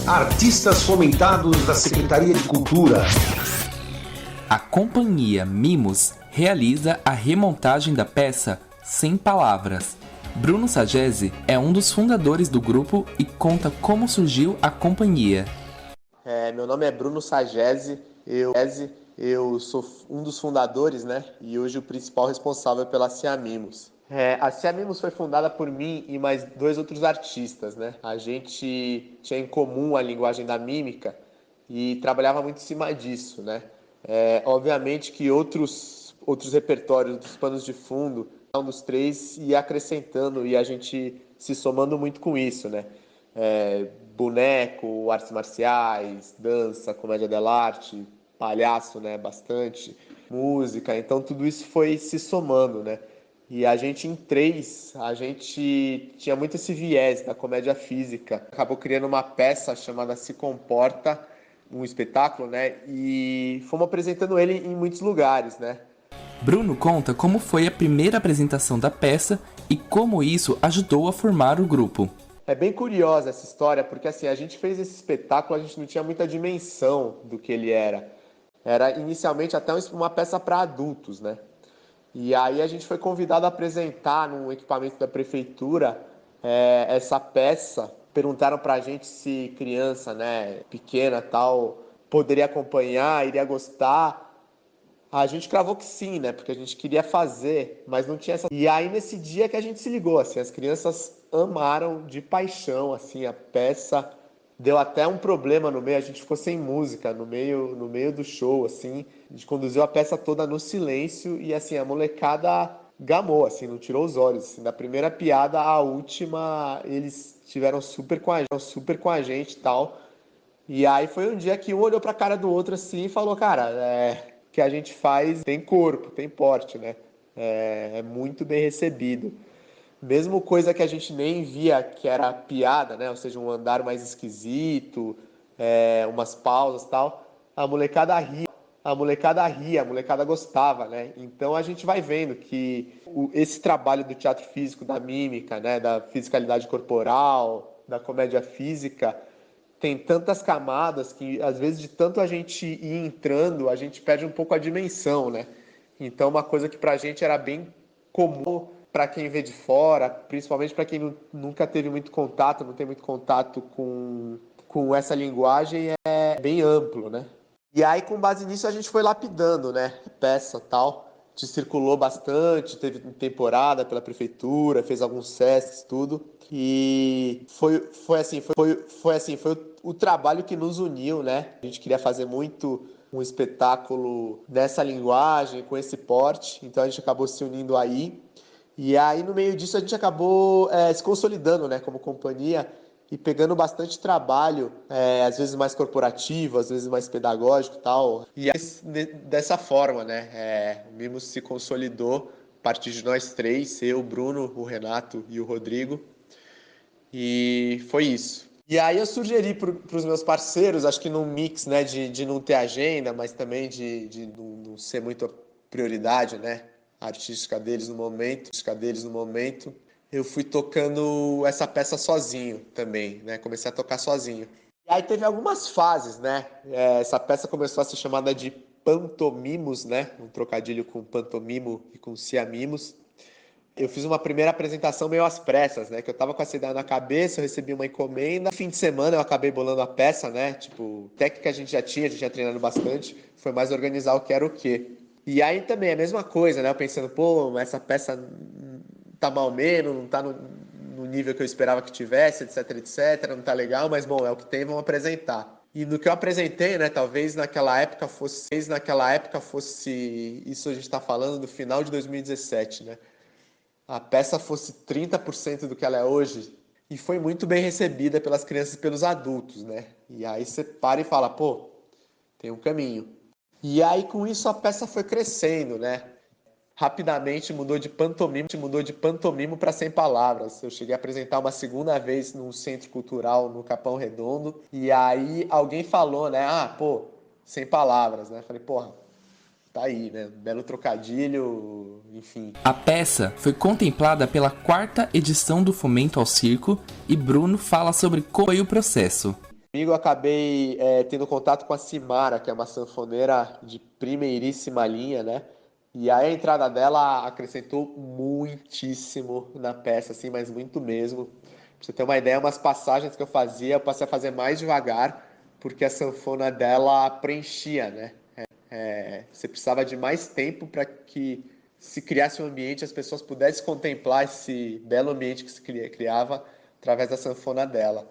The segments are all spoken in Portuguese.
Artistas fomentados da Secretaria de Cultura. A companhia Mimos realiza a remontagem da peça Sem Palavras. Bruno Sagesi é um dos fundadores do grupo e conta como surgiu a companhia. Meu nome é Bruno Sagesi, eu sou um dos fundadores, né? E hoje o principal responsável pela Cia Mimos. A Cia Mimos foi fundada por mim e mais 2 outros artistas, né? A gente tinha em comum a linguagem da mímica e trabalhava muito em cima disso, né? Obviamente que outros repertórios dos panos de fundo, um dos 3 ia acrescentando e a gente se somando muito com isso, né? Boneco, artes marciais, dança, comédia dell'arte, palhaço, né? Bastante, música, então tudo isso foi se somando, né? E a gente em 3, a gente tinha muito esse viés da comédia física. Acabou criando uma peça chamada Se Comporta, um espetáculo, né? E fomos apresentando ele em muitos lugares, né? Bruno conta como foi a primeira apresentação da peça e como isso ajudou a formar o grupo. É bem curiosa essa história, porque assim, a gente fez esse espetáculo, a gente não tinha muita dimensão do que ele era. Era inicialmente até uma peça para adultos, né? E aí a gente foi convidado a apresentar num equipamento da prefeitura essa peça. Perguntaram pra gente se criança, né, pequena tal, poderia acompanhar, iria gostar. A gente cravou que sim, né, porque a gente queria fazer, mas não tinha essa... E aí nesse dia que a gente se ligou, assim, as crianças amaram de paixão, assim, a peça. Deu até um problema no meio, a gente ficou sem música no meio do show, assim. A gente conduziu a peça toda no silêncio e, assim, a molecada gamou, assim, não tirou os olhos. Assim, da primeira piada à última, eles tiveram super com a gente e tal. E aí foi um dia que um olhou pra cara do outro, assim, e falou, cara, o que a gente faz tem corpo, tem porte, né? É muito bem recebido. Mesmo coisa que a gente nem via que era piada, né? Ou seja, um andar mais esquisito, umas pausas e tal. A molecada gostava, né? Então a gente vai vendo que esse trabalho do teatro físico, da mímica, né? Da fisicalidade corporal, da comédia física, tem tantas camadas que às vezes de tanto a gente ir entrando, a gente perde um pouco a dimensão, né? Então uma coisa que pra gente era bem comum, para quem vê de fora, principalmente para quem nunca teve muito contato, não tem muito contato com essa linguagem, é bem amplo, né? E aí, com base nisso, a gente foi lapidando, né? Peça tal. A gente circulou bastante, teve temporada pela prefeitura, fez alguns SESCs, tudo. E foi o trabalho que nos uniu, né? A gente queria fazer muito um espetáculo nessa linguagem, com esse porte, então a gente acabou se unindo aí. E aí, no meio disso, a gente acabou se consolidando, né, como companhia e pegando bastante trabalho, às vezes mais corporativo, às vezes mais pedagógico e tal. E aí, dessa forma, né, o Mimos se consolidou a partir de nós 3, eu, o Bruno, o Renato e o Rodrigo. E foi isso. E aí eu sugeri para os meus parceiros, acho que num mix, né, de não ter agenda, mas também de não ser muito a prioridade, né, artística deles no momento, eu fui tocando essa peça sozinho também, né, comecei a tocar sozinho. E aí teve algumas fases, né, essa peça começou a ser chamada de Pantomimos, né, um trocadilho com pantomimo e com siamimos. Eu fiz uma primeira apresentação meio às pressas, né? Que eu tava com essa ideia na cabeça, eu recebi uma encomenda. No fim de semana eu acabei bolando a peça, né? Tipo, técnica a gente tinha treinado bastante. Foi mais organizar o que era o quê. E aí também a mesma coisa, né? Eu pensando, pô, essa peça tá mal menos, não tá no nível que eu esperava que tivesse, etc, etc. Não tá legal, mas bom, é o que tem, vamos apresentar. E no que eu apresentei, né? Talvez naquela época fosse. Isso a gente tá falando do final de 2017, né? A peça fosse 30% do que ela é hoje, e foi muito bem recebida pelas crianças e pelos adultos, né? E aí você para e fala, pô, tem um caminho. E aí com isso a peça foi crescendo, né? Rapidamente mudou de pantomimo para Sem Palavras. Eu cheguei a apresentar uma segunda vez num centro cultural no Capão Redondo, e aí alguém falou, né? Ah, pô, Sem Palavras, né? Falei, porra, tá aí, né? Belo trocadilho, enfim. A peça foi contemplada pela 4ª edição do Fomento ao Circo e Bruno fala sobre como foi o processo. Comigo eu acabei tendo contato com a Cimara, que é uma sanfoneira de primeiríssima linha, né? E aí a entrada dela acrescentou muitíssimo na peça, assim, mas muito mesmo. Pra você ter uma ideia, umas passagens que eu fazia, eu passei a fazer mais devagar, porque a sanfona dela preenchia, né? Você precisava de mais tempo para que se criasse um ambiente, as pessoas pudessem contemplar esse belo ambiente que se criava através da sanfona dela.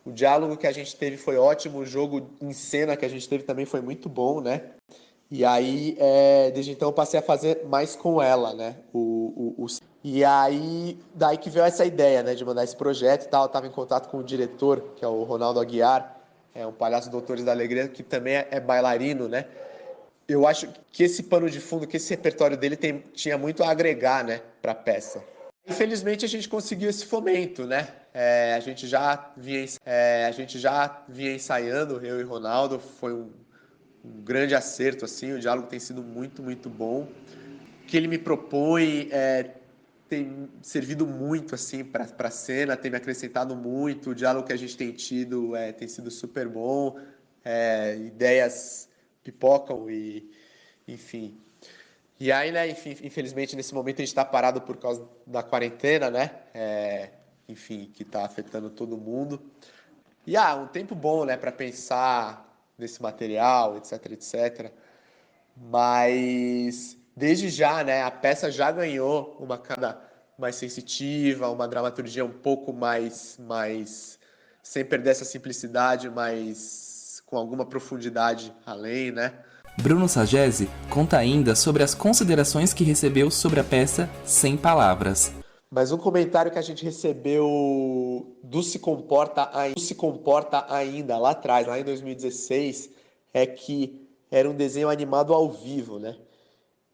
O diálogo que a gente teve foi ótimo, o jogo em cena que a gente teve também foi muito bom, né? E aí, desde então, eu passei a fazer mais com ela, né? E aí, daí que veio essa ideia, né? De mandar esse projeto e tal. Eu estava em contato com o diretor, que é o Ronaldo Aguiar, é um palhaço Doutores da Alegria, que também é bailarino, né? Eu acho que esse pano de fundo, que esse repertório dele tinha muito a agregar, né? Para a peça. Infelizmente, a gente conseguiu esse fomento, né? A gente já vinha ensaiando, eu e Ronaldo, foi um grande acerto, assim, o diálogo tem sido muito, muito bom. O que ele me propõe tem servido muito, assim, para a cena, tem me acrescentado muito, o diálogo que a gente tem tido tem sido super bom, ideias pipocam e, enfim. E aí, né, infelizmente, nesse momento a gente está parado por causa da quarentena, né, enfim, que está afetando todo mundo. E, um tempo bom, né, para pensar nesse material, etc, etc. Mas, desde já, né, a peça já ganhou uma cara mais sensitiva, uma dramaturgia um pouco mais sem perder essa simplicidade, mas com alguma profundidade além, né? Bruno Sagesi conta ainda sobre as considerações que recebeu sobre a peça Sem Palavras. Mas um comentário que a gente recebeu do Se Comporta Ainda, lá atrás, lá em 2016, é que era um desenho animado ao vivo, né?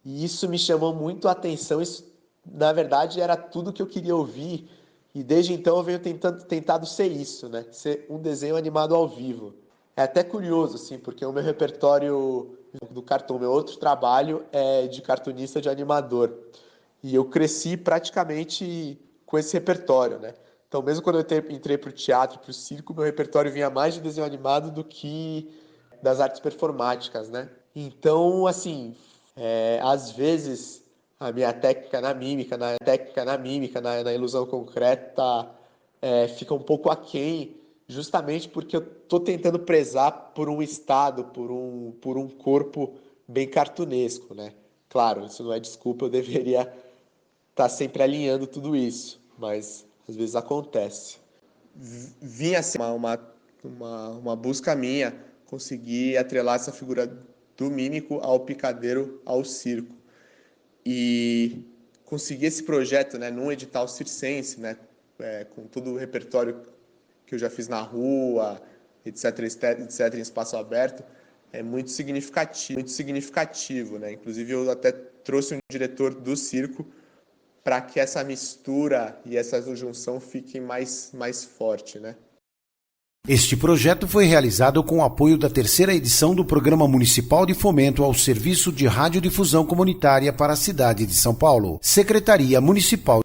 E isso me chamou muito a atenção, isso, na verdade, era tudo que eu queria ouvir, e desde então eu venho tentado ser isso, né? Ser um desenho animado ao vivo. É até curioso, assim, porque o meu repertório do cartoon, meu outro trabalho é de cartunista, de animador. E eu cresci praticamente com esse repertório, né? Então, mesmo quando eu entrei para o teatro, para o circo, meu repertório vinha mais de desenho animado do que das artes performáticas, né? Então, assim, às vezes a minha técnica na mímica, na ilusão concreta, fica um pouco aquém, justamente porque eu estou tentando prezar por um estado, por um corpo bem cartunesco, né? Claro, isso não é desculpa, eu deveria estar sempre alinhando tudo isso, mas às vezes acontece. Vinha assim uma busca minha, conseguir atrelar essa figura do mímico ao picadeiro, ao circo. E conseguir esse projeto, né, num edital circense, né, com todo o repertório que eu já fiz na rua, etc, em espaço aberto, é muito significativo, né? Inclusive eu até trouxe um diretor do circo para que essa mistura e essa junção fiquem mais forte, né? Este projeto foi realizado com o apoio da 3ª edição do Programa Municipal de Fomento ao Serviço de Radiodifusão Comunitária para a cidade de São Paulo, Secretaria Municipal